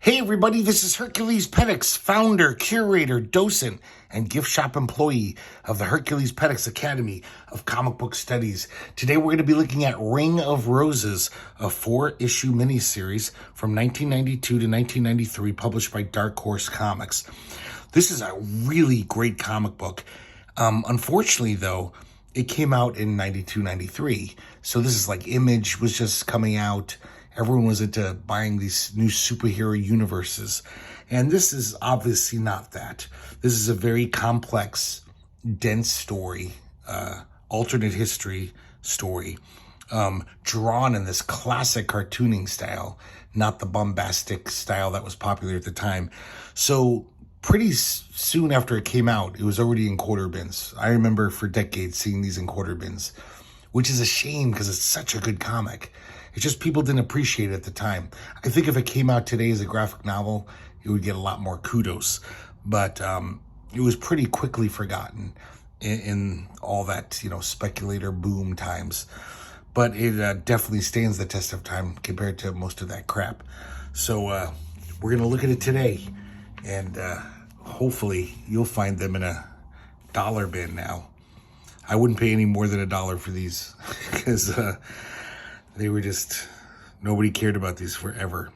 Hey everybody, this is herculespetix, founder, curator, docent, and gift shop employee of the herculespetix Academy of Comic Book Studies. Today we're going to be looking at Ring of Roses, a 4-issue miniseries from 1992 to 1993, published by Dark Horse Comics. This is a really great comic book. Unfortunately, though, it came out in 92, 93. So this is like Image was just coming out. Everyone was into buying these new superhero universes. And this is obviously not that. This is a very complex, dense story, alternate history story, drawn in this classic cartooning style, not the bombastic style that was popular at the time. So pretty soon after it came out, it was already in quarter bins. I remember for decades seeing these in quarter bins, which is a shame because it's such a good comic. It's just people didn't appreciate it at the time. I think if it came out today as a graphic novel, it would get a lot more kudos. But it was pretty quickly forgotten in all that, speculator boom times. But it definitely stands the test of time compared to most of that crap. So we're going to look at it today. And hopefully you'll find them in a dollar bin now. I wouldn't pay any more than $1 for these because they were just, nobody cared about these forever.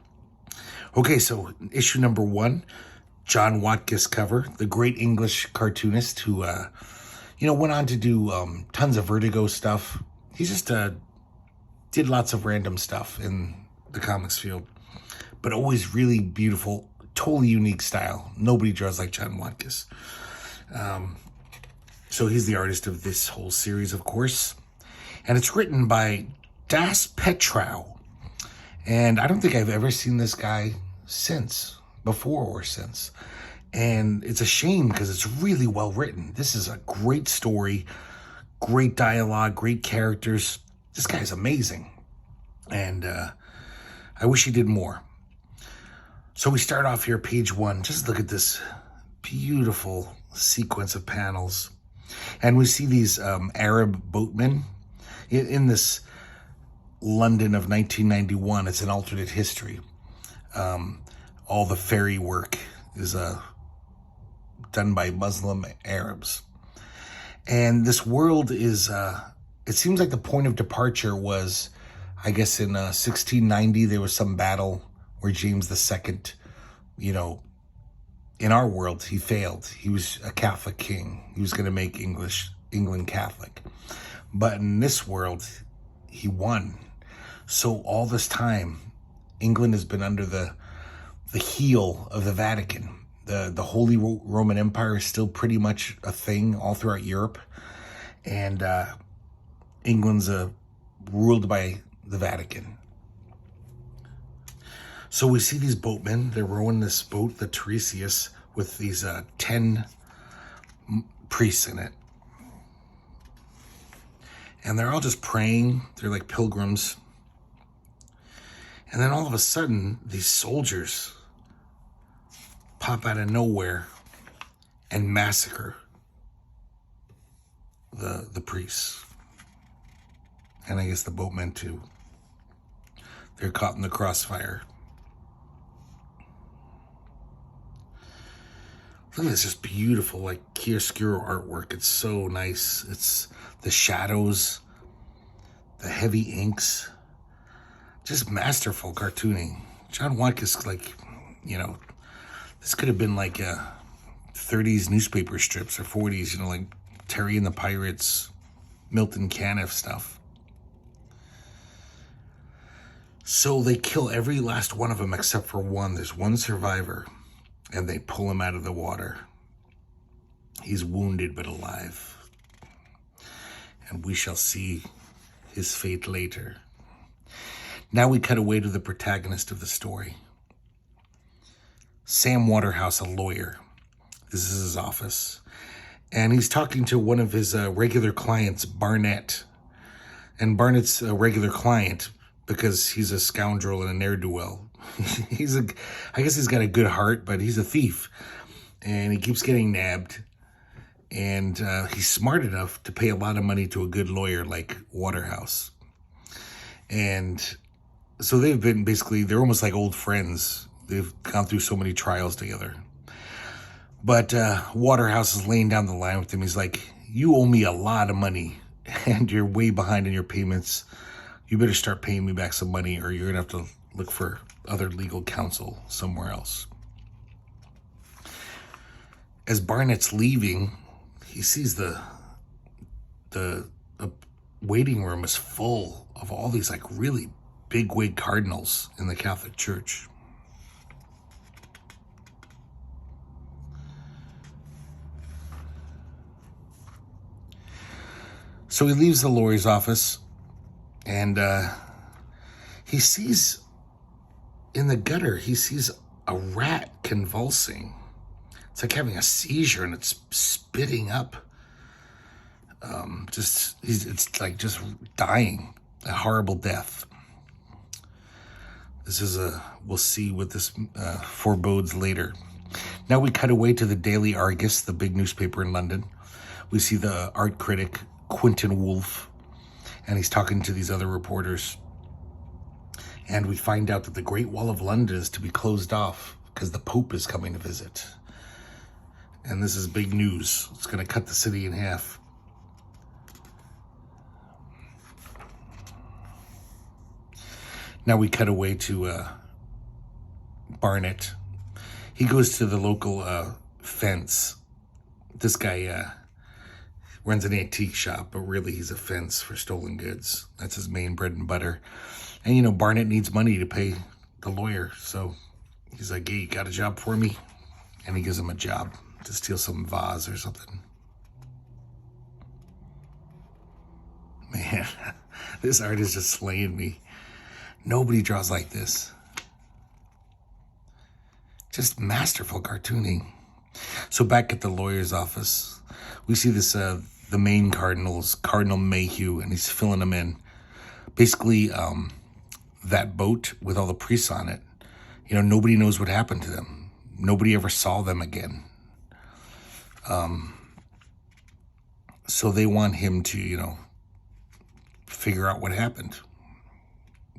Okay, so issue number 1, John Watkis cover, the great English cartoonist who, went on to do tons of Vertigo stuff. He just did lots of random stuff in the comics field, but always really beautiful, totally unique style. Nobody draws like John Watkis. So he's the artist of this whole series, of course. And it's written by Petrou. And I don't think I've ever seen this guy before or since. And it's a shame because it's really well written. This is a great story, great dialogue, great characters. This guy's amazing. And I wish he did more. So we start off here, page 1. Just look at this beautiful sequence of panels. And we see these Arab boatmen in this London of 1991. It's an alternate history. All the ferry work is done by Muslim Arabs. And this world is, it seems like the point of departure was, I guess in 1690, there was some battle where James II, in our world, he failed. He was a Catholic king. He was going to make England Catholic. But in this world, he won. So all this time, England has been under the heel of the Vatican. The Holy Roman Empire is still pretty much a thing all throughout Europe. And England's ruled by the Vatican. So we see these boatmen. They're rowing this boat, the Tiresias, with these 10 priests in it. And they're all just praying. They're like pilgrims. And then all of a sudden, these soldiers pop out of nowhere and massacre the priests. And I guess the boatmen too. They're caught in the crossfire. Look at this, just beautiful, like chiaroscuro artwork. It's so nice. It's the shadows, the heavy inks, just masterful cartooning. John Watkis, this could have been like 30s newspaper strips or 40s, like Terry and the Pirates, Milton Caniff stuff. So they kill every last one of them except for one. There's one survivor. And they pull him out of the water. He's wounded but alive. And we shall see his fate later. Now we cut away to the protagonist of the story. Sam Waterhouse, a lawyer. This is his office. And he's talking to one of his regular clients, Barnett. And Barnett's a regular client because he's a scoundrel and a ne'er-do-well. I guess he's got a good heart, but he's a thief. And he keeps getting nabbed. And he's smart enough to pay a lot of money to a good lawyer like Waterhouse. And so they've been they're almost like old friends. They've gone through so many trials together. But Waterhouse is laying down the line with him. He's like, you owe me a lot of money, and you're way behind in your payments. You better start paying me back some money, or you're going to have to look for other legal counsel somewhere else. As Barnett's leaving, he sees the waiting room is full of all these like really bigwig cardinals in the Catholic Church. So he leaves the lawyer's office, and he sees in the gutter, he sees a rat convulsing. It's like having a seizure, and it's spitting up. It's like just dying, a horrible death. This is we'll see what this forebodes later. Now we cut away to the Daily Argus, the big newspaper in London. We see the art critic Quentin Woolf, and he's talking to these other reporters. And we find out that the Great Wall of London is to be closed off because the Pope is coming to visit. And this is big news. It's going to cut the city in half. Now we cut away to Barnett. He goes to the local fence. This guy runs an antique shop, but really he's a fence for stolen goods. That's his main bread and butter. And, you know, Barnett needs money to pay the lawyer. So he's like, hey, you got a job for me? And he gives him a job to steal some vase or something. Man, this art is just slaying me. Nobody draws like this. Just masterful cartooning. So back at the lawyer's office, we see this, the main cardinal's Cardinal Mayhew, and he's filling them in. Basically, that boat with all the priests on it, you know, nobody knows what happened to them. Nobody ever saw them again. So they want him to, you know, figure out what happened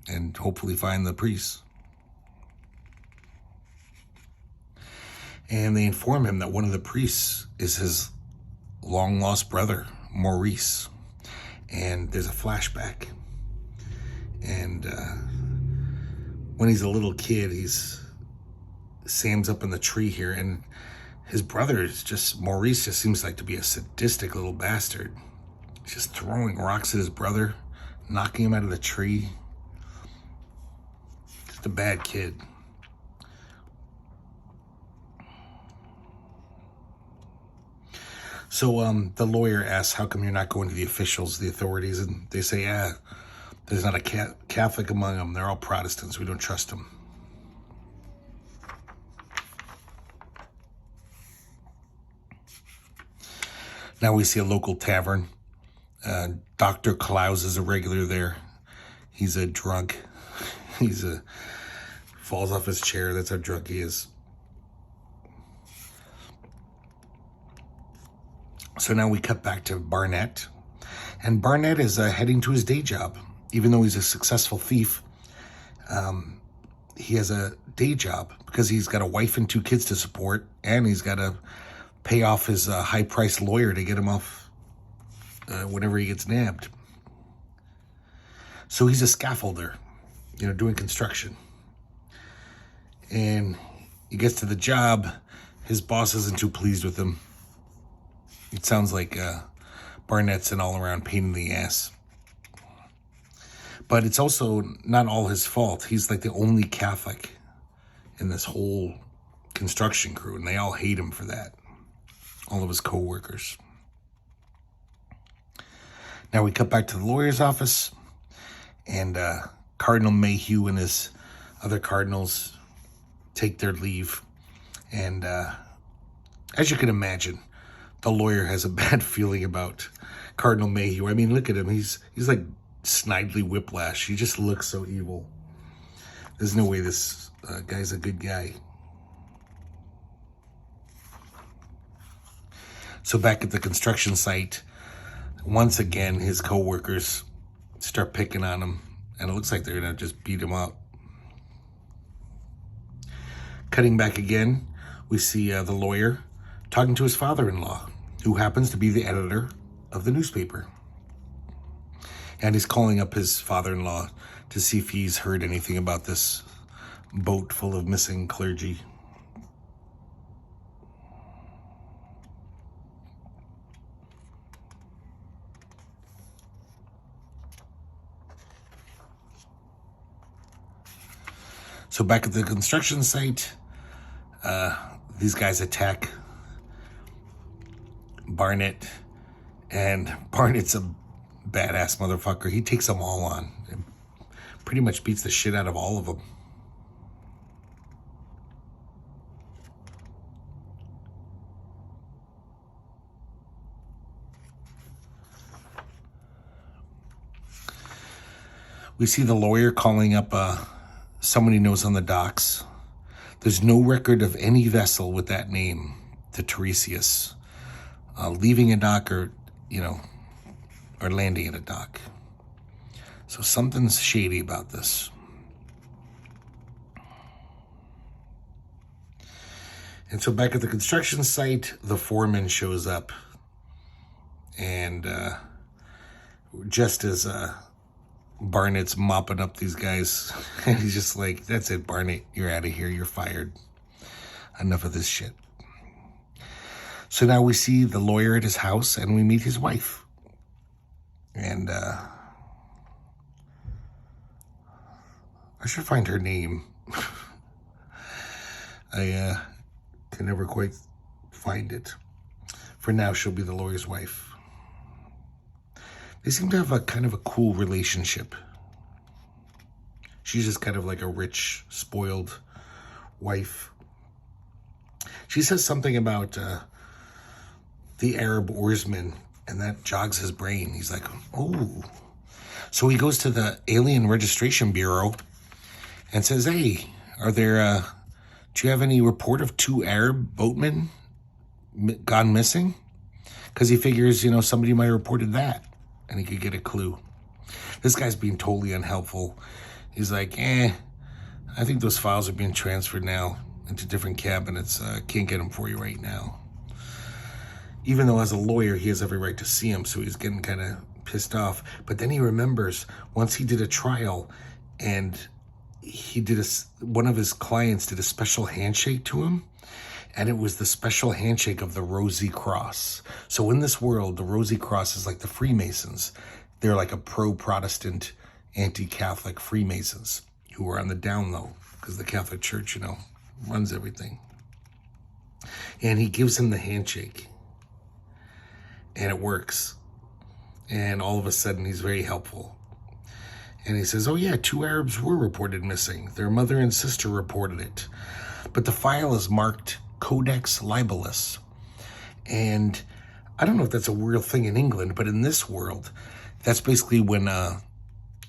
and hopefully find the priests. And they inform him that one of the priests is his long-lost brother, Maurice. And there's a flashback. And when he's a little kid, Sam's up in the tree here, and his brother is just, Maurice just seems like to be a sadistic little bastard. He's just throwing rocks at his brother, knocking him out of the tree. Just a bad kid. So the lawyer asks, how come you're not going to the officials, the authorities? And they say, there's not a Catholic among them. They're all Protestants. We don't trust them. Now we see a local tavern. Dr. Klaus is a regular there. He's a drunk. Falls off his chair. That's how drunk he is. So now we cut back to Barnett. And Barnett is heading to his day job. Even though he's a successful thief, he has a day job because he's got a wife and 2 kids to support, and he's got to pay off his high-priced lawyer to get him off whenever he gets nabbed. So he's a scaffolder, you know, doing construction. And he gets to the job. His boss isn't too pleased with him. It sounds like Barnett's an all-around pain in the ass. But it's also not all his fault. He's like the only Catholic in this whole construction crew, and they all hate him for that. All of his co-workers. Now we cut back to the lawyer's office, and Cardinal Mayhew and his other cardinals take their leave. And as you can imagine, the lawyer has a bad feeling about Cardinal Mayhew. I mean, look at him. He's like Snidely Whiplash. He just looks so evil. There's no way this guy's a good guy. So back at the construction site, once again, his co-workers start picking on him, and it looks like they're going to just beat him up. Cutting back again, we see the lawyer talking to his father-in-law, who happens to be the editor of the newspaper. And he's calling up his father-in-law to see if he's heard anything about this boat full of missing clergy. So back at the construction site, these guys attack Barnett, and Barnett's a badass motherfucker. He takes them all on and pretty much beats the shit out of all of them. We see the lawyer calling up someone he knows on the docks. There's no record of any vessel with that name, the Tiresias, leaving a dock or landing at a dock. So something's shady about this. And so back at the construction site, the foreman shows up. And just as Barnett's mopping up these guys, and he's just like, that's it, Barnett, you're out of here, you're fired. Enough of this shit. So now we see the lawyer at his house, and we meet his wife. And I should find her name. I can never quite find it. For now, she'll be the lawyer's wife. They seem to have a kind of a cool relationship. She's just kind of like a rich, spoiled wife. She says something about the Arab oarsman, and that jogs his brain. He's like, oh. So he goes to the Alien Registration Bureau and says, hey, do you have any report of 2 Arab boatmen gone missing? Because he figures, somebody might have reported that, and he could get a clue. This guy's being totally unhelpful. He's like, I think those files are being transferred now into different cabinets. Can't get them for you right now. Even though as a lawyer, he has every right to see him, so he's getting kind of pissed off. But then he remembers once he did a trial, and he did one of his clients did a special handshake to him, and it was the special handshake of the Rosy Cross. So in this world, the Rosy Cross is like the Freemasons. They're like a pro-Protestant, anti-Catholic Freemasons who are on the down low because the Catholic Church, runs everything. And he gives him the handshake, and it works. And all of a sudden, he's very helpful. And he says, oh yeah, 2 Arabs were reported missing. Their mother and sister reported it. But the file is marked Codex Libellus. And I don't know if that's a real thing in England, but in this world, that's basically when, a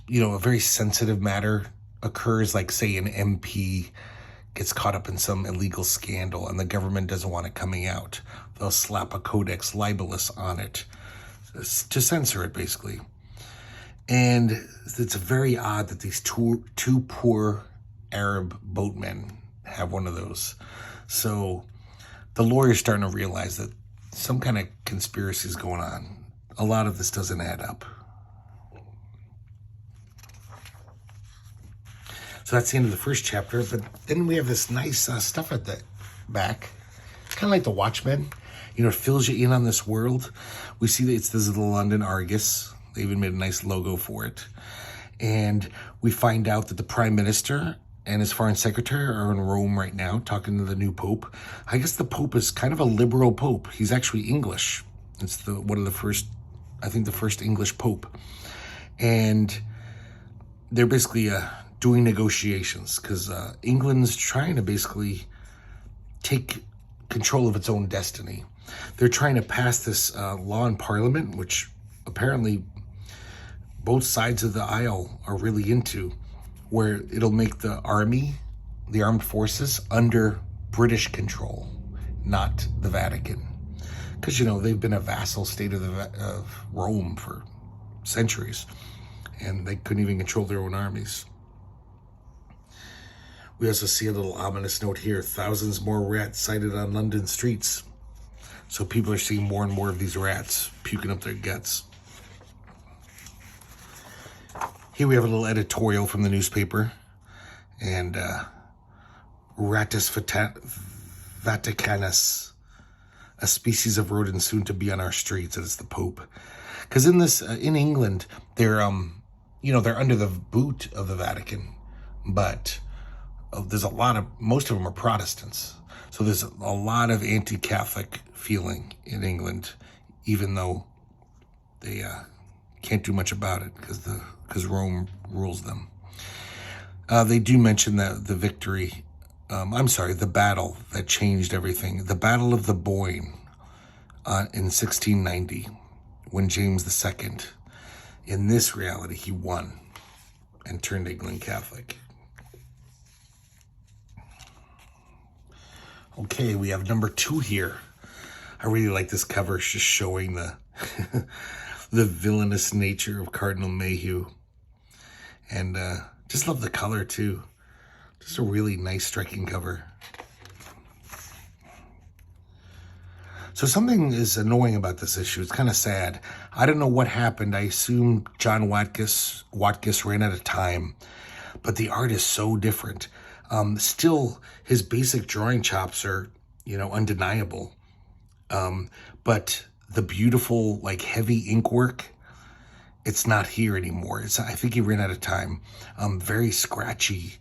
very sensitive matter occurs, like say an MP gets caught up in some illegal scandal and the government doesn't want it coming out. They'll slap a Codex Libellus on it to censor it, basically. And it's very odd that these two poor Arab boatmen have one of those. So the lawyer's starting to realize that some kind of conspiracy is going on. A lot of this doesn't add up. So that's the end of the first chapter. But then we have this nice stuff at the back. It's kind of like the Watchmen. It fills you in on this world. We see that this is the London Argus. They even made a nice logo for it. And we find out that the Prime Minister and his Foreign Secretary are in Rome right now talking to the new Pope. I guess the Pope is kind of a liberal Pope. He's actually English. It's the first English Pope. And they're basically doing negotiations because England's trying to basically take control of its own destiny. They're trying to pass this law in Parliament, which apparently both sides of the aisle are really into, where it'll make the army, the armed forces, under British control, not the Vatican. Because, they've been a vassal state of Rome for centuries, and they couldn't even control their own armies. We also see a little ominous note here. Thousands more rats sighted on London streets. So people are seeing more and more of these rats puking up their guts. Here we have a little editorial from the newspaper. And Ratus vaticanus, a species of rodent soon to be on our streets. It's the Pope. Because in England, they're under the boot of the Vatican, but there's most of them are Protestants. So there's a lot of anti-Catholic feeling in England, even though they can't do much about it because Rome rules them. They do mention that the battle that changed everything, the Battle of the Boyne in 1690, when James II, in this reality, he won and turned England Catholic. Okay, we have number 2 here. I really like this cover. It's just showing the the villainous nature of Cardinal Mayhew. And just love the color, too. Just a really nice, striking cover. So something is annoying about this issue. It's kind of sad. I don't know what happened. I assume John Watkis ran out of time. But the art is so different. Still, his basic drawing chops are, undeniable. But the beautiful, heavy ink work, it's not here anymore. I think he ran out of time. Very scratchy,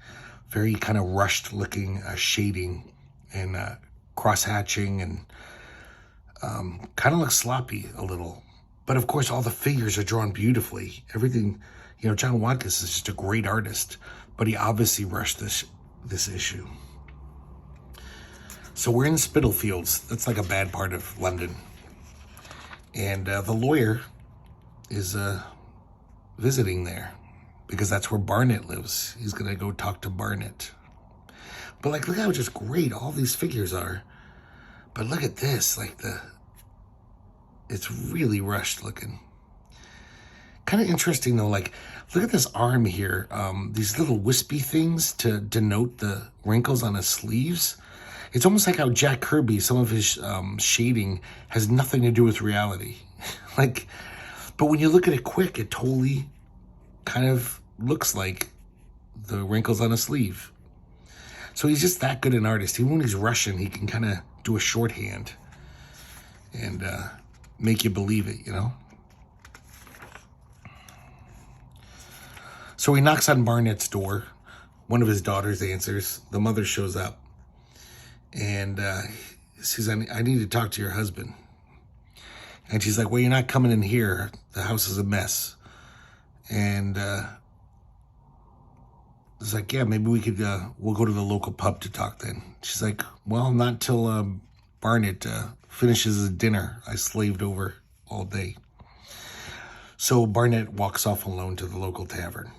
very kind of rushed looking shading and cross-hatching, and kind of looks sloppy a little. But of course, all the figures are drawn beautifully. Everything, John Watkis is just a great artist, but he obviously rushed this issue. So we're in Spitalfields. That's like a bad part of London. And the lawyer is visiting there because that's where Barnet lives. He's going to go talk to Barnet. But look how just great all these figures are. But look at this, it's really rushed looking. Kind of interesting though, look at this arm here. These little wispy things to denote the wrinkles on his sleeves. It's almost like how Jack Kirby, some of his shading has nothing to do with reality. But when you look at it quick, it totally kind of looks like the wrinkles on a sleeve. So he's just that good an artist. Even when he's Russian, he can kind of do a shorthand and make you believe it, So he knocks on Barnet's door. One of his daughters answers. The mother shows up. And says, I need to talk to your husband. And she's like, well, you're not coming in here. The house is a mess. And it's like, yeah, maybe we'll go to the local pub to talk then. She's like, well, not till Barnet finishes his dinner. I slaved over all day. So Barnet walks off alone to the local tavern,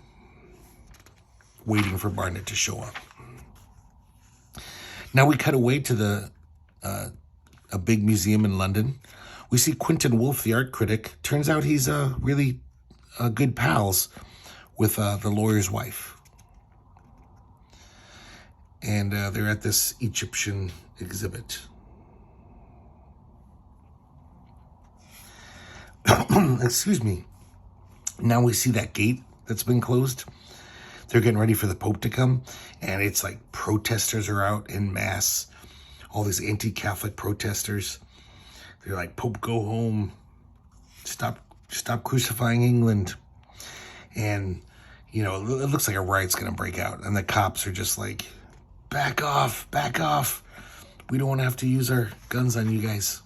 waiting for Barnet to show up. Now we cut away to a big museum in London. We see Quentin Woolf, the art critic. Turns out he's really good pals with the lawyer's wife. And they're at this Egyptian exhibit. Excuse me. Now we see that gate that's been closed. They're getting ready for the Pope to come, and it's like protesters are out en masse. All these anti-Catholic protesters. They're like, Pope, go home. Stop crucifying England. And, it looks like a riot's going to break out. And the cops are just like, back off. We don't want to have to use our guns on you guys.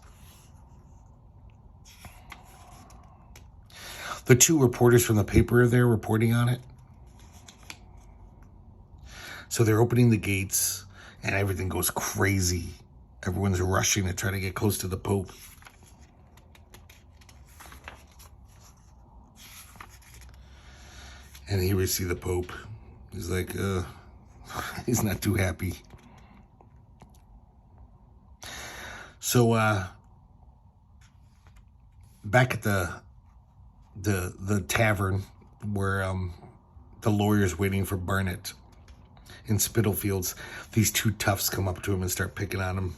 The 2 reporters from the paper are there reporting on it. So they're opening the gates, and everything goes crazy. Everyone's rushing to try to get close to the Pope. And here we see the Pope. He's like, he's not too happy. So, back at the tavern where the lawyer's waiting for Barnet. in Spitalfields. These two toughs come up to him and start picking on him.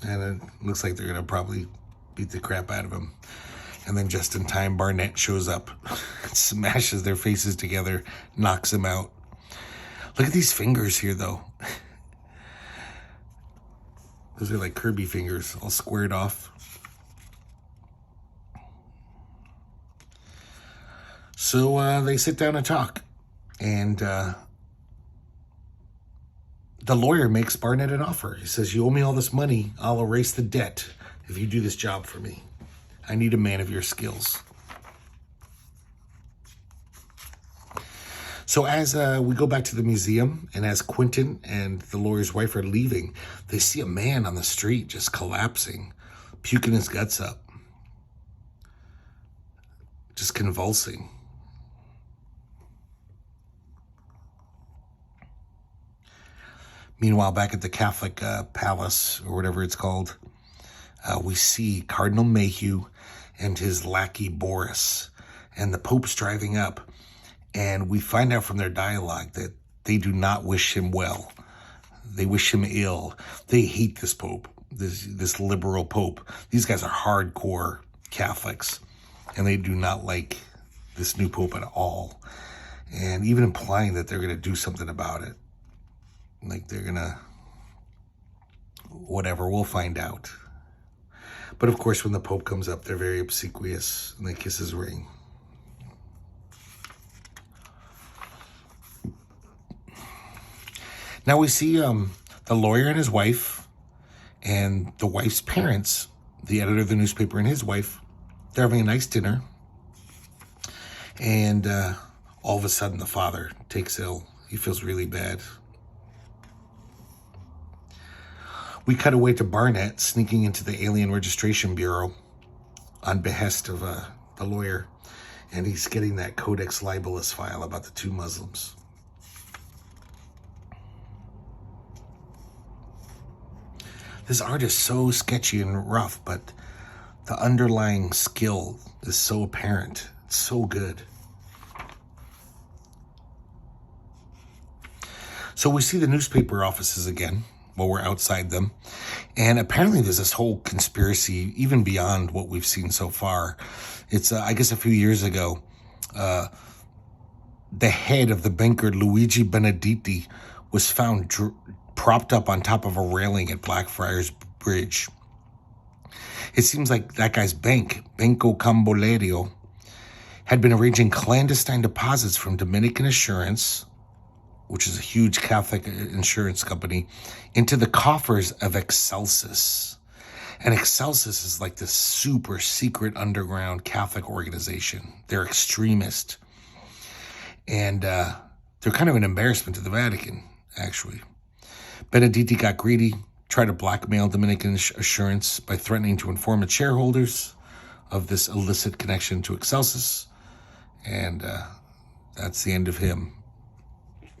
And it looks like they're going to probably beat the crap out of him. And then just in time, Barnett shows up, smashes their faces together, knocks him out. Look at these fingers here, though. Those are like Kirby fingers, all squared off. So they sit down and talk. And the lawyer makes Barnett an offer. He says, you owe me all this money. I'll erase the debt if you do this job for me. I need a man of your skills. So as we go back to the museum, and as Quentin and the lawyer's wife are leaving, they see a man on the street just collapsing, puking his guts up, just convulsing. Meanwhile, back at the Catholic Palace, or whatever it's called, we see Cardinal Mayhew and his lackey Boris, and the Pope's driving up. And we find out from their dialogue that they do not wish him well. They wish him ill. They hate this Pope, this liberal Pope. These guys are hardcore Catholics, and they do not like this new Pope at all. And even implying that they're going to do something about it. Like they're going to, whatever, we'll find out. But of course, when the Pope comes up, they're very obsequious, and they kiss his ring. Now we see the lawyer and his wife, and the wife's parents, the editor of the newspaper and his wife. They're having a nice dinner. And all of a sudden, the father takes ill. He feels really bad. We cut away to Barnett sneaking into the Alien Registration Bureau on behest of the lawyer. And he's getting that Codex Libellus file about the two Muslims. This art is so sketchy and rough, but the underlying skill is so apparent. It's so good. So we see the newspaper offices again while we're outside them. And apparently there's this whole conspiracy, even beyond what we've seen so far. It's, I guess a few years ago, the head of the banker Luigi Benedetti was found propped up on top of a railing at Blackfriars Bridge. It seems like that guy's bank, Banco Cambolerio, had been arranging clandestine deposits from Dominican Assurance, which is a huge Catholic insurance company, into the coffers of Excelsis. And Excelsis is like this super secret underground Catholic organization. They're extremist. And they're kind of an embarrassment to the Vatican, actually. Benedetti got greedy, tried to blackmail Dominican Assurance by threatening to inform its shareholders of this illicit connection to Excelsis. And that's the end of him.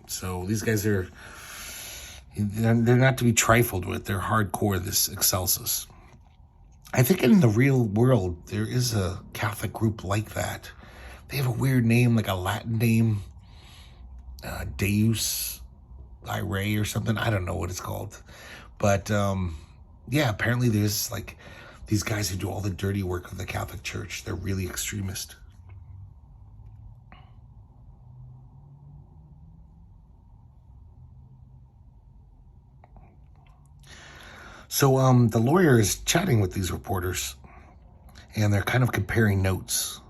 So these guys they're not to be trifled with. They're hardcore, this Excelsis. I think in the real world, there is a Catholic group like that. They have a weird name, like a Latin name, Deus Irae or something. I don't know what it's called. But, yeah, apparently there's like these guys who do all the dirty work of the Catholic Church. They're really extremist. So the lawyer is chatting with these reporters, and they're kind of comparing notes.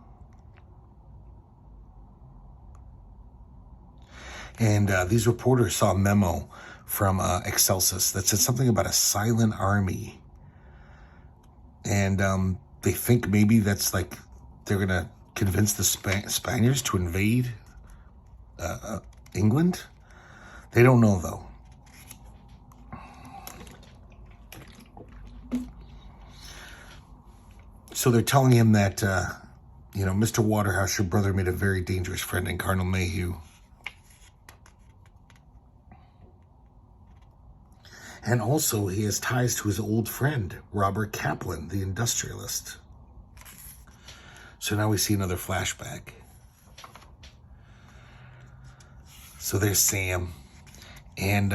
And these reporters saw a memo from Excelsis that said something about a silent army. And they think maybe that's like they're going to convince the Spaniards to invade England. They don't know, though. So they're telling him that, Mr. Waterhouse, your brother, made a very dangerous friend in Cardinal Mayhew. And also, he has ties to his old friend, Robert Kaplan, the industrialist. So now we see another flashback. So there's Sam. And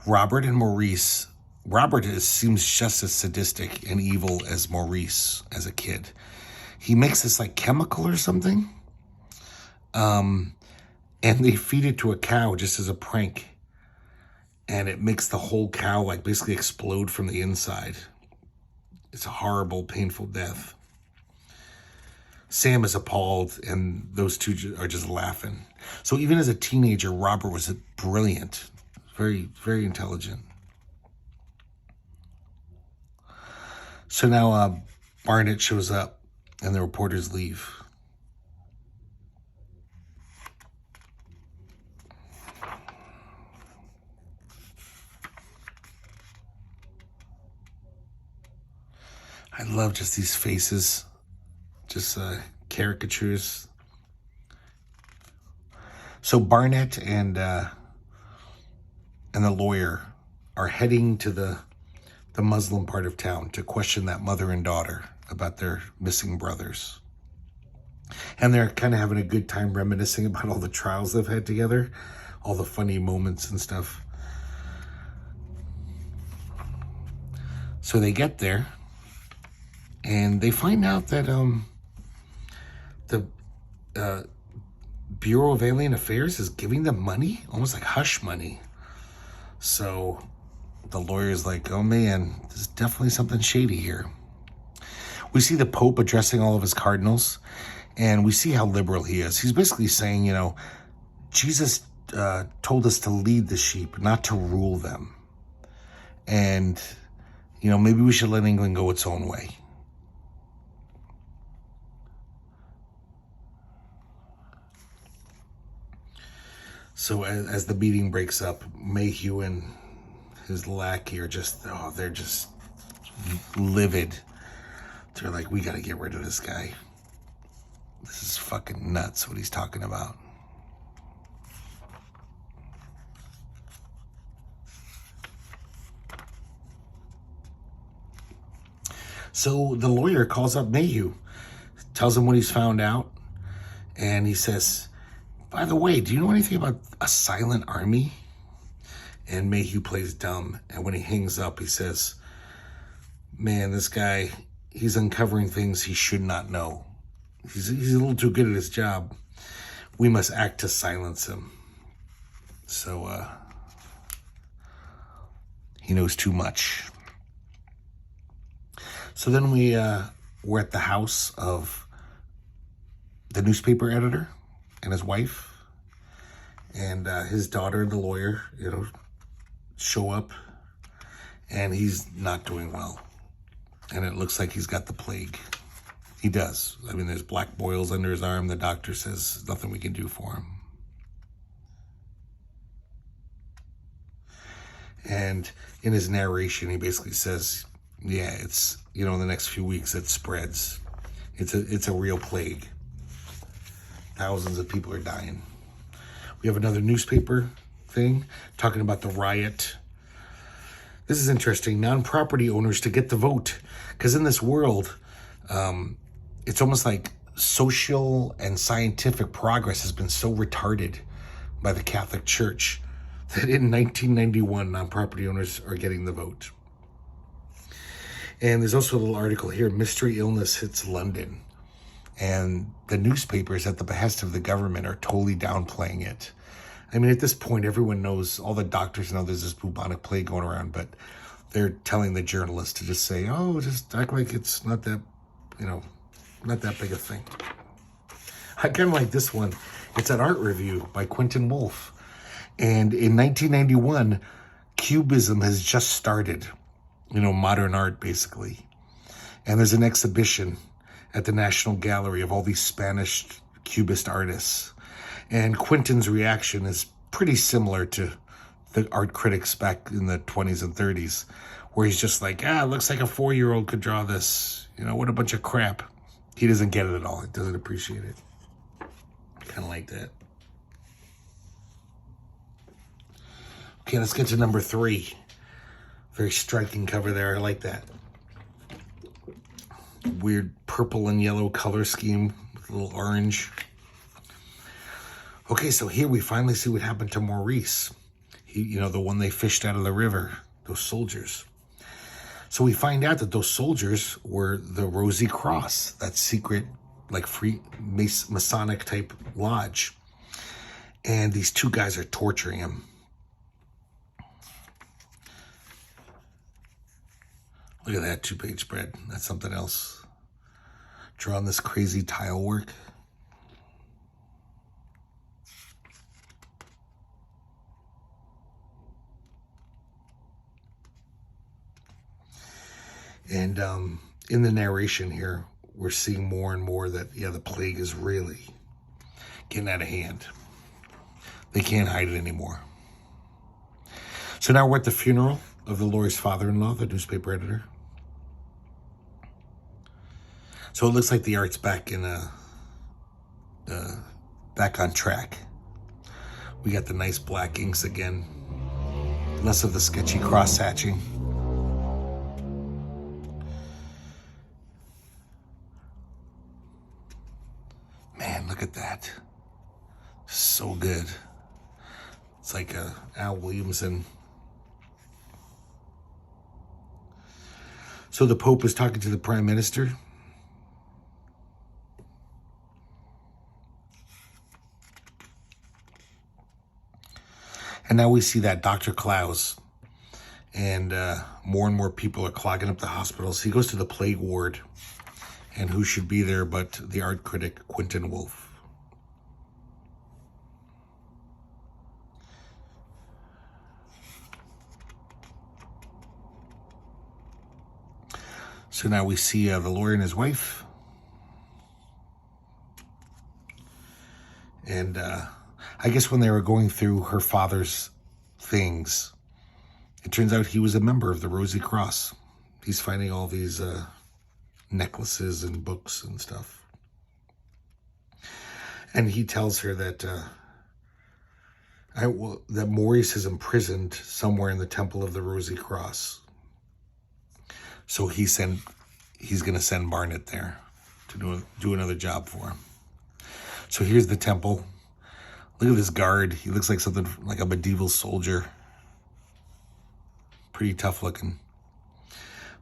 Robert and Maurice. Robert seems just as sadistic and evil as Maurice as a kid. He makes this like chemical or something. And they feed it to a cow just as a prank. And it makes the whole cow like basically explode from the inside. It's a horrible, painful death. Sam is appalled, and those two are just laughing. So even as a teenager, Robert was brilliant, very, very intelligent. So now Barnett shows up, and the reporters leave. I love just these faces, just caricatures. So Barnett and the lawyer are heading to the Muslim part of town to question that mother and daughter about their missing brothers. And they're kind of having a good time reminiscing about all the trials they've had together, all the funny moments and stuff. So they get there, and they find out that the Bureau of Alien Affairs is giving them money, almost like hush money. So the lawyer's like, oh man, there's definitely something shady here. We see the Pope addressing all of his cardinals, and we see how liberal he is. He's basically saying, you know, Jesus told us to lead the sheep, not to rule them. And, you know, maybe we should let England go its own way. So as the meeting breaks up, Mayhew and his lackey are just, they're just livid. They're like, we got to get rid of this guy. This is fucking nuts what he's talking about. So the lawyer calls up Mayhew, tells him what he's found out, and he says, by the way, do you know anything about a silent army? And Mayhew plays dumb, and when he hangs up, he says, man, this guy, he's uncovering things he should not know. He's a little too good at his job. We must act to silence him. So, he knows too much. So then we're at the house of the newspaper editor and his wife, and his daughter and the lawyer, you know, show up, and he's not doing well. And it looks like he's got the plague. He does. I mean, there's black boils under his arm. The doctor says nothing we can do for him. And in his narration, he basically says, yeah, it's, you know, in the next few weeks it spreads. It's a real plague. Thousands of people are dying. We have another newspaper thing talking about the riot. This is interesting. Non-property owners to get the vote. Because in this world, it's almost like social and scientific progress has been so retarded by the Catholic Church that in 1991, non-property owners are getting the vote. And there's also a little article here, mystery illness hits London. And the newspapers, at the behest of the government, are totally downplaying it. I mean, at this point, everyone knows, all the doctors know there's this bubonic plague going around, but they're telling the journalists to just say, oh, just act like it's not that, you know, not that big a thing. I kind of like this one. It's an art review by Quentin Wolfe. And in 1991, Cubism has just started, you know, modern art, basically. And there's an exhibition at the National Gallery of all these Spanish Cubist artists. And Quentin's reaction is pretty similar to the art critics back in the 20s and 30s, where he's just like, it looks like a 4-year-old could draw this. You know, what a bunch of crap. He doesn't get it at all. He doesn't appreciate it. Kind of like that. Okay, let's get to number 3. Very striking cover there. I like that. Weird purple and yellow color scheme with a little orange. Okay, so here we finally see what happened to Maurice. the one they fished out of the river, those soldiers. So we find out that those soldiers were the Rosy Cross, that secret, like free Masonic type lodge. And these two guys are torturing him. Look at that 2-page spread. That's something else. Drawing this crazy tile work. And in the narration here, we're seeing more and more that, the plague is really getting out of hand. They can't hide it anymore. So now we're at the funeral of the lawyer's father-in-law, the newspaper editor. So it looks like the art's back back on track. We got the nice black inks again. Less of the sketchy cross-hatching. Man, look at that. So good. It's like Al Williamson. So the Pope is talking to the Prime Minister. And now we see that Dr. Klaus. And more and more people are clogging up the hospitals. He goes to the plague ward. And who should be there but the art critic, Quentin Woolf. So now we see the lawyer and his wife. And I guess when they were going through her father's things, it turns out he was a member of the Rosy Cross. He's finding all these necklaces and books and stuff. And he tells her that that Maurice is imprisoned somewhere in the Temple of the Rosy Cross. So he's going to send Barnett there to do another job for him. So here's the temple. Look at this guard. He looks like something like a medieval soldier. Pretty tough looking.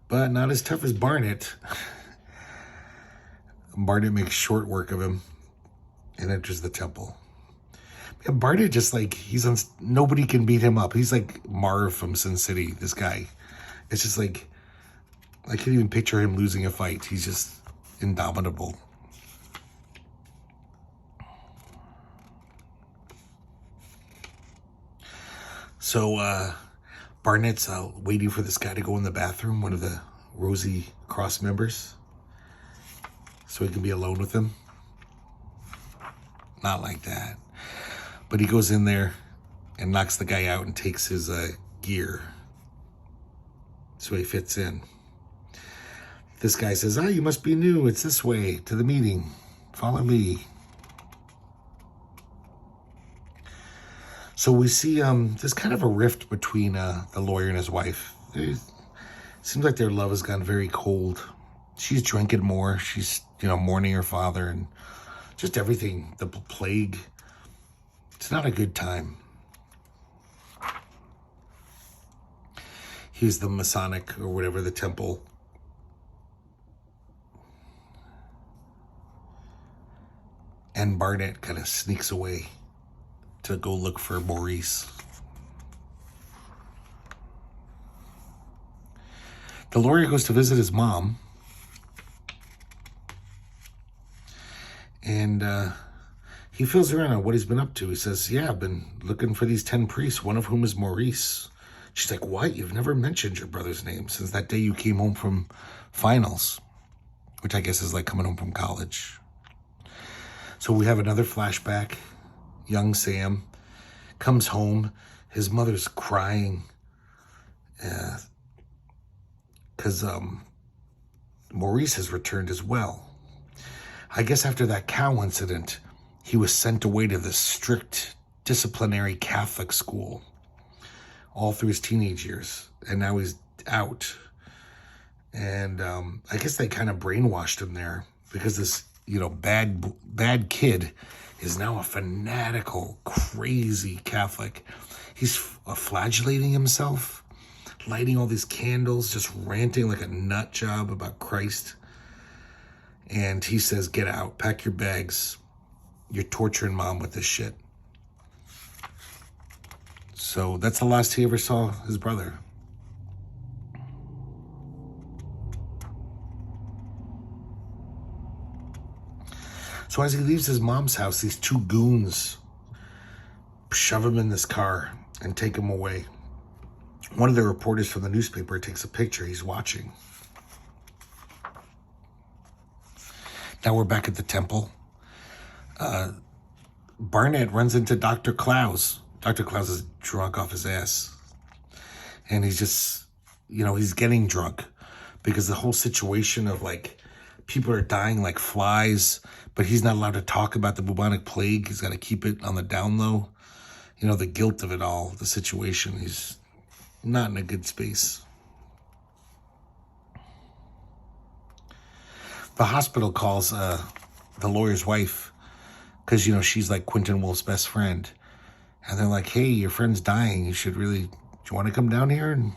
But not as tough as Barnett. Barnett makes short work of him and enters the temple. And Barnett just nobody can beat him up. He's like Marv from Sin City, this guy. It's just like, I can't even picture him losing a fight. He's just indomitable. So Barnett's waiting for this guy to go in the bathroom, one of the Rosy Cross members, so he can be alone with him. Not like that. But he goes in there and knocks the guy out and takes his gear so he fits in. This guy says, you must be new. It's this way to the meeting. Follow me. So we see there's kind of a rift between the lawyer and his wife. It seems like their love has gone very cold. She's drinking more. She's, mourning her father and just everything. The plague. It's not a good time. Here's the Masonic or whatever, the temple. And Barnett kind of sneaks away to go look for Maurice. The lawyer goes to visit his mom. And he fills her in on what he's been up to. He says, I've been looking for these 10 priests, one of whom is Maurice. She's like, what? You've never mentioned your brother's name since that day you came home from finals, which I guess is like coming home from college. So we have another flashback. Young Sam comes home. His mother's crying because Maurice has returned as well. I guess after that cow incident, he was sent away to this strict disciplinary Catholic school all through his teenage years. And now he's out. And I guess they kind of brainwashed him there because this, bad kid is now a fanatical, crazy Catholic. He's flagellating himself, lighting all these candles, just ranting like a nut job about Christ. And he says, get out, pack your bags. You're torturing mom with this shit. So that's the last he ever saw his brother. So as he leaves his mom's house, these two goons shove him in this car and take him away. One of the reporters from the newspaper takes a picture. He's watching. Now we're back at the temple. Barnett runs into Dr. Klaus. Dr. Klaus is drunk off his ass. And he's just, he's getting drunk because the whole situation of like people are dying like flies, but he's not allowed to talk about the bubonic plague. He's got to keep it on the down low. The guilt of it all, the situation. He's not in a good space. The hospital calls the lawyer's wife because, she's like Quentin Wolf's best friend. And they're like, hey, your friend's dying. Do you want to come down here? And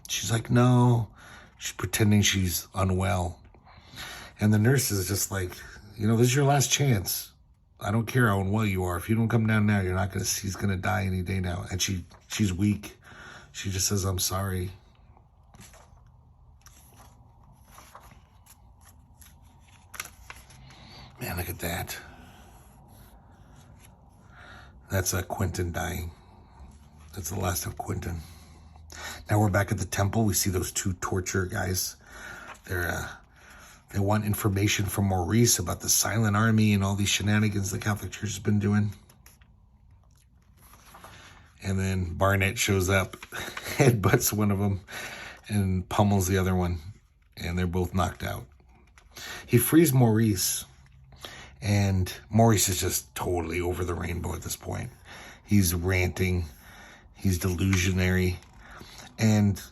she's like, no. She's pretending she's unwell. And the nurse is just like, this is your last chance. I don't care how unwell you are. If you don't come down now, he's going to die any day now. And she's weak. She just says, I'm sorry. Man, look at that. That's Quentin dying. That's the last of Quentin. Now we're back at the temple. We see those two torture guys. They want information from Maurice about the Silent Army and all these shenanigans the Catholic Church has been doing. And then Barnett shows up, headbutts one of them, and pummels the other one. And they're both knocked out. He frees Maurice. And Maurice is just totally over the rainbow at this point. He's ranting. He's delusionary. And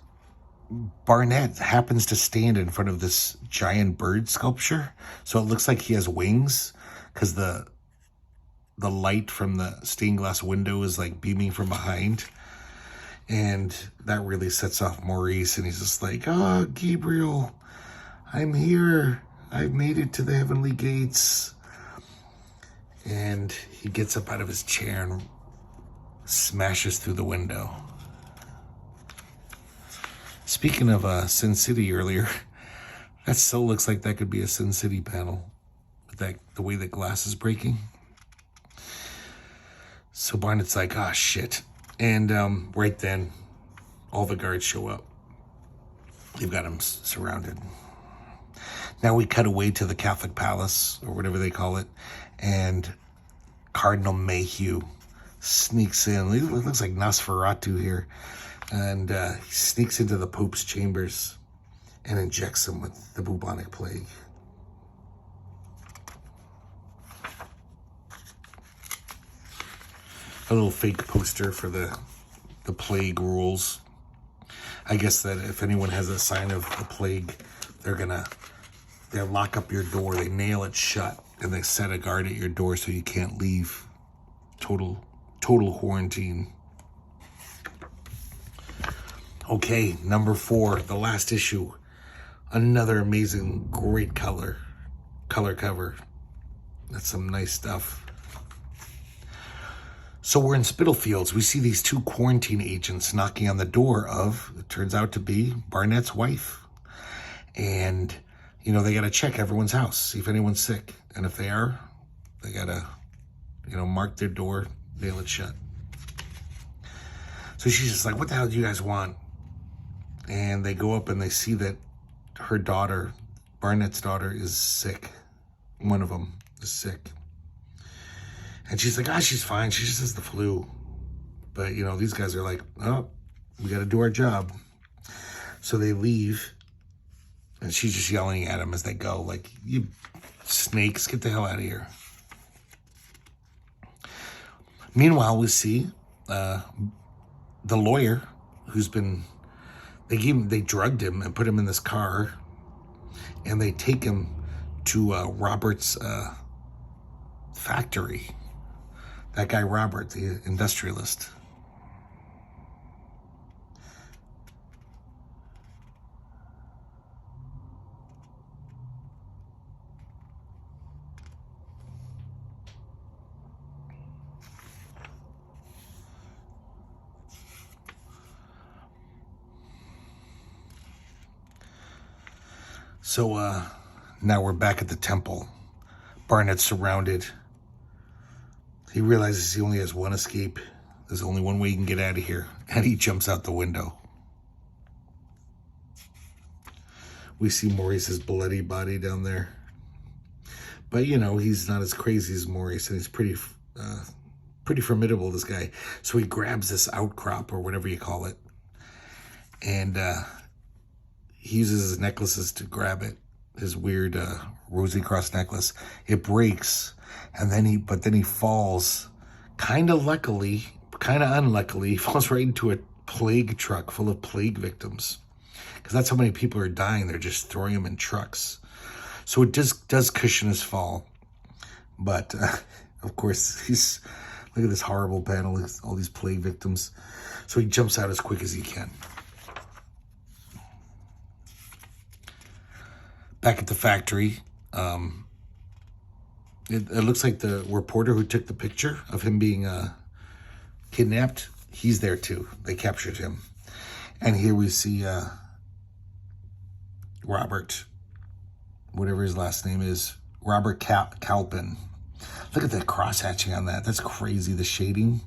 Barnett happens to stand in front of this giant bird sculpture. So it looks like he has wings because the light from the stained glass window is like beaming from behind. And that really sets off Maurice. And he's just like, oh, Gabriel, I'm here. I've made it to the heavenly gates. And he gets up out of his chair and smashes through the window. Speaking of Sin City earlier, that still looks like that could be a Sin City panel. With the way the glass is breaking. So Barnett's like, ah, shit. And right then, all the guards show up. They've got him surrounded. Now we cut away to the Catholic Palace, or whatever they call it, and Cardinal Mayhew sneaks in. It looks like Nosferatu here. And he sneaks into the Pope's chambers and injects him with the bubonic plague. A little fake poster for the plague rules. I guess that if anyone has a sign of the plague, they lock up your door, they nail it shut, and they set a guard at your door so you can't leave. Total quarantine. Okay, number 4, the last issue. Another amazing, great color cover. That's some nice stuff. So we're in Spitalfields. We see these two quarantine agents knocking on the door of, it turns out to be, Barnett's wife. And, they got to check everyone's house, see if anyone's sick. And if they are, they got to, mark their door, nail it shut. So she's just like, what the hell do you guys want? And they go up and they see that her daughter, Barnett's daughter, is sick. One of them is sick. And she's like, she's fine. She just has the flu. But, these guys are like, oh, we got to do our job. So they leave. And she's just yelling at them as they go, like, you snakes, get the hell out of here. Meanwhile, we see the lawyer who's been... They drugged him and put him in this car, and they take him to Robert's factory. That guy Robert, the industrialist. So now we're back at the temple. Barnett's surrounded. He realizes he only has one escape. There's only one way he can get out of here. And he jumps out the window. We see Maurice's bloody body down there. But, you know, he's not as crazy as Maurice. And he's pretty formidable, this guy. So he grabs this outcrop or whatever you call it. And he uses his necklaces to grab it. His weird rosy cross necklace. It breaks. And then he falls, kind of luckily, kind of unluckily, he falls right into a plague truck full of plague victims. Because that's how many people are dying. They're just throwing them in trucks. So it does cushion his fall. But, of course, look at this horrible panel, all these plague victims. So he jumps out as quick as he can. Back at the factory, it looks like the reporter who took the picture of him being kidnapped, he's there too. They captured him. And here we see Robert, whatever his last name is, Robert Calpin. Look at the cross-hatching on that. That's crazy, the shading.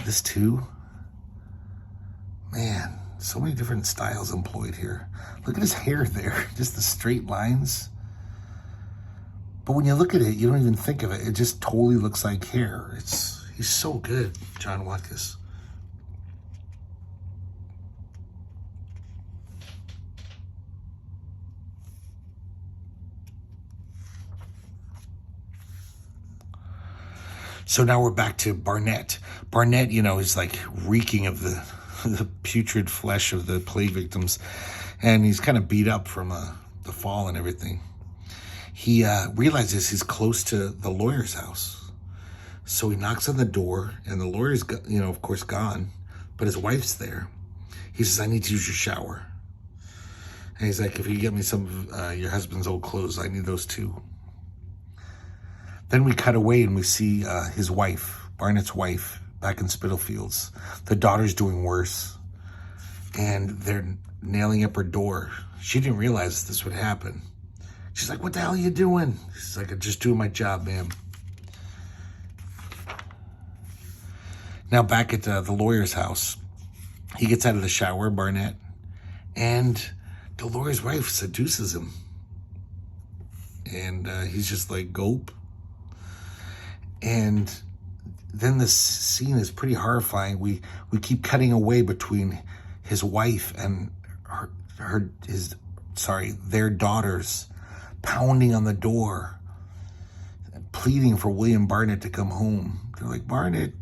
This too. Man, so many different styles employed here. Look at his hair there, just the straight lines. But when you look at it, you don't even think of it. It just totally looks like hair. He's so good, John Watkis. So now we're back to Barnett. Barnett, you know, is like reeking of the putrid flesh of the plague victims. And he's kind of beat up from the fall and everything. He realizes he's close to the lawyer's house. So he knocks on the door, and the lawyer's, you know, of course, gone. But his wife's there. He says, I need to use your shower. And he's like, if you get me some of your husband's old clothes, I need those too. Then we cut away and we see his wife, Barnett's wife, back in Spitalfields. The daughter's doing worse. And they're nailing up her door. She didn't realize this would happen. She's like, what the hell are you doing? She's like, I'm just doing my job, ma'am. Now back at the lawyer's house, he gets out of the shower, Barnett, and the lawyer's wife seduces him. And he's just like, gulp. And then this scene is pretty horrifying. We keep cutting away between his wife and their daughters, pounding on the door, pleading for William Barnett to come home. They're like, Barnett,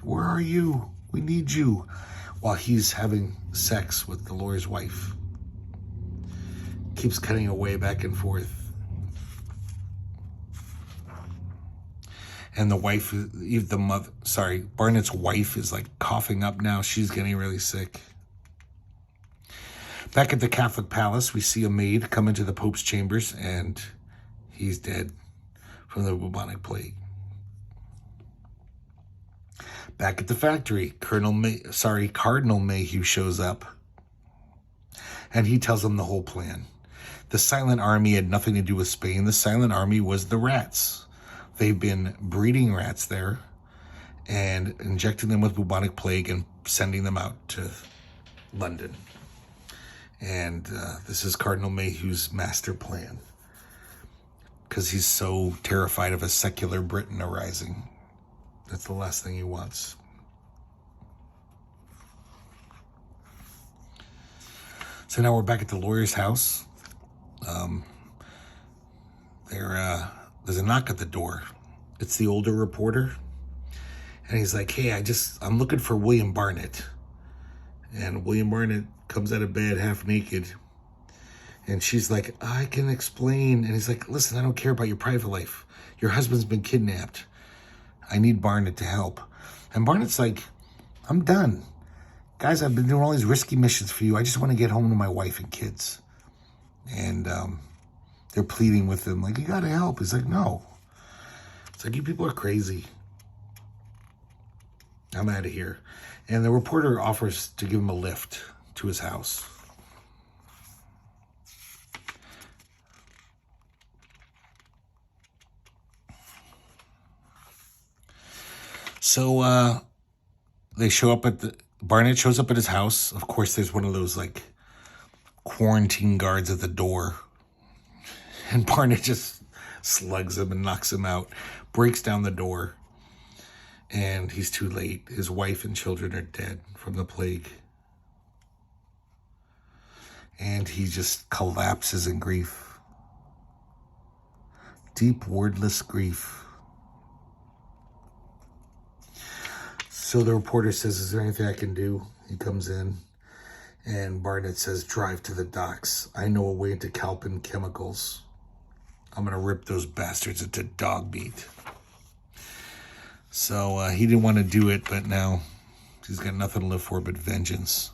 where are you? We need you. While he's having sex with the lawyer's wife. Keeps cutting away back and forth. And the wife, Barnett's wife is like coughing up now. She's getting really sick. Back at the Catholic Palace, we see a maid come into the Pope's chambers, and he's dead from the bubonic plague. Back at the factory, Cardinal Mayhew shows up, and he tells them the whole plan. The Silent Army had nothing to do with Spain. The Silent Army was the rats. They've been breeding rats there and injecting them with bubonic plague and sending them out to London. And this is Cardinal Mayhew's master plan, because he's so terrified of a secular Britain arising. That's the last thing he wants. So now we're back at the lawyer's house. There's a knock at the door. It's the older reporter. And he's like, hey, I'm looking for William Barnett. And William Barnett comes out of bed half naked. And she's like, I can explain. And he's like, listen, I don't care about your private life. Your husband's been kidnapped. I need Barnett to help. And Barnett's like, I'm done. Guys, I've been doing all these risky missions for you. I just want to get home to my wife and kids. And they're pleading with him, like, you got to help. He's like, no. It's like, you people are crazy. I'm out of here. And the reporter offers to give him a lift to his house. So they show up Barnett shows up at his house. Of course, there's one of those like quarantine guards at the door. And Barnett just slugs him and knocks him out, breaks down the door. And he's too late. His wife and children are dead from the plague. And he just collapses in grief. Deep, wordless grief. So the reporter says, is there anything I can do? He comes in, and Barnett says, drive to the docks. I know a way into Calpin Chemicals. I'm going to rip those bastards into dog meat. So he didn't want to do it, but now he's got nothing to live for but vengeance.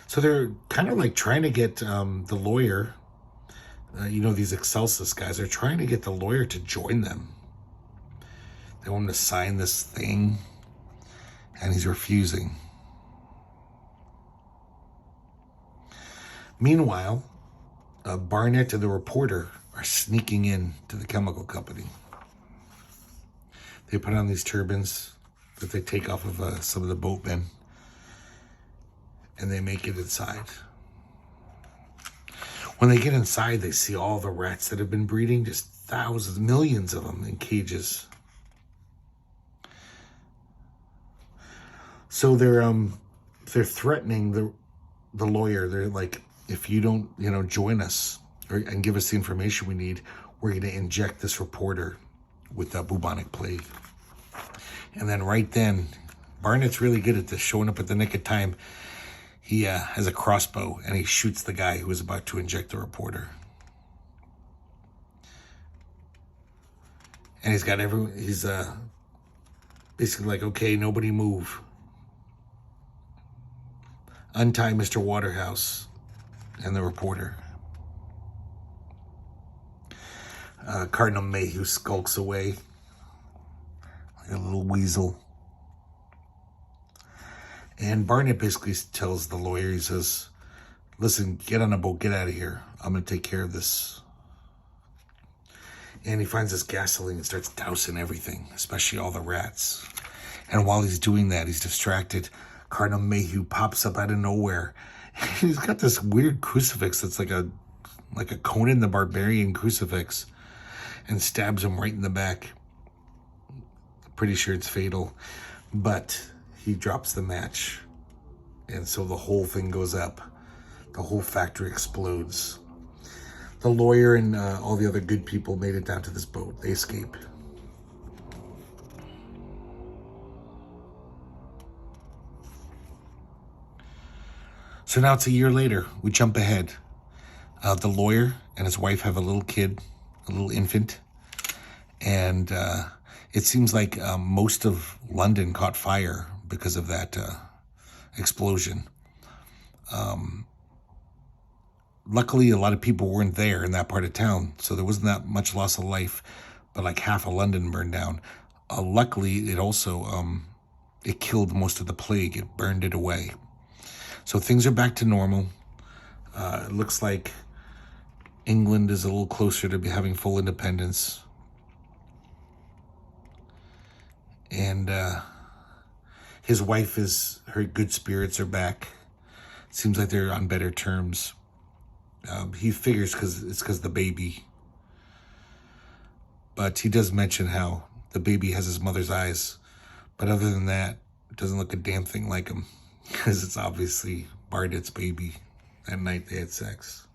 So they're kind of like trying to get the lawyer, these Excelsis guys are trying to get the lawyer to join them. They want him to sign this thing, and he's refusing. Meanwhile, Barnett and the reporter are sneaking in to the chemical company. They put on these turbans that they take off of some of the boatmen, and they make it inside. When they get inside, they see all the rats that have been breeding, just thousands, millions of them in cages. So they're threatening the lawyer. They're like, if you don't, join us and give us the information we need, we're going to inject this reporter with the bubonic plague. And then right then, Barnett's really good at this, showing up at the nick of time. He has a crossbow, and he shoots the guy who was about to inject the reporter. And he's basically like, okay, nobody move. Untie Mr. Waterhouse and the reporter. Cardinal Mayhew skulks away like a little weasel. And Barnett basically tells the lawyer, he says, listen, get on a boat, get out of here. I'm going to take care of this. And he finds this gasoline and starts dousing everything, especially all the rats. And while he's doing that, he's distracted. Cardinal Mayhew pops up out of nowhere. He's got this weird crucifix that's like a Conan the Barbarian crucifix, and stabs him right in the back. Pretty sure it's fatal. But he drops the match, and so the whole thing goes up. The whole factory explodes. The lawyer and all the other good people made it down to this boat. They escape. So now it's a year later. We jump ahead. The lawyer and his wife have a little kid, a little infant, and it seems like most of London caught fire because of that explosion. Luckily, a lot of people weren't there in that part of town, so there wasn't that much loss of life, but like half of London burned down. Luckily, it also, it killed most of the plague. It burned it away. So things are back to normal. It looks like England is a little closer to having full independence. And his wife her good spirits are back. Seems like they're on better terms. He figures it's because the baby. But he does mention how the baby has his mother's eyes. But other than that, it doesn't look a damn thing like him. Because it's obviously Barnett's baby. That night they had sex.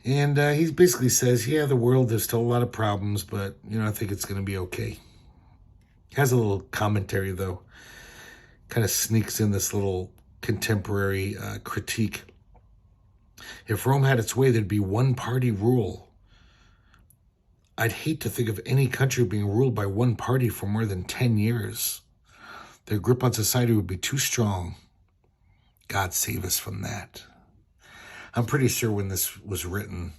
And he basically says, yeah, the world, there's still a lot of problems, but, I think it's going to be okay. He has a little commentary, though. Kind of sneaks in this little contemporary critique. If Rome had its way, there'd be one-party rule. I'd hate to think of any country being ruled by one party for more than 10 years. Their grip on society would be too strong. God save us from that. I'm pretty sure when this was written,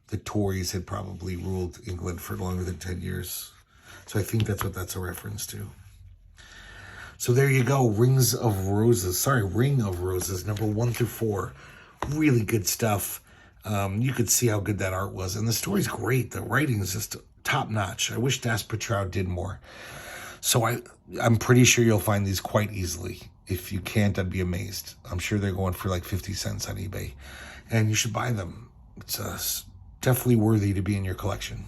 the Tories had probably ruled England for longer than 10 years. So I think that's what that's a reference to. So there you go, Ring of Roses, number 1 through 4. Really good stuff. You could see how good that art was. And the story's great. The writing is just top notch. I wish Das Petrou did more. So I'm pretty sure you'll find these quite easily. If you can't, I'd be amazed. I'm sure they're going for like 50 cents on eBay. And you should buy them. It's definitely worthy to be in your collection.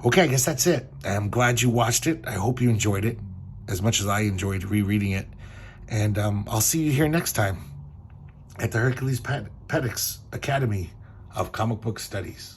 Okay, I guess that's it. I'm glad you watched it. I hope you enjoyed it as much as I enjoyed rereading it. And I'll see you here next time at the Herculespetix Academy of Comic Book Studies.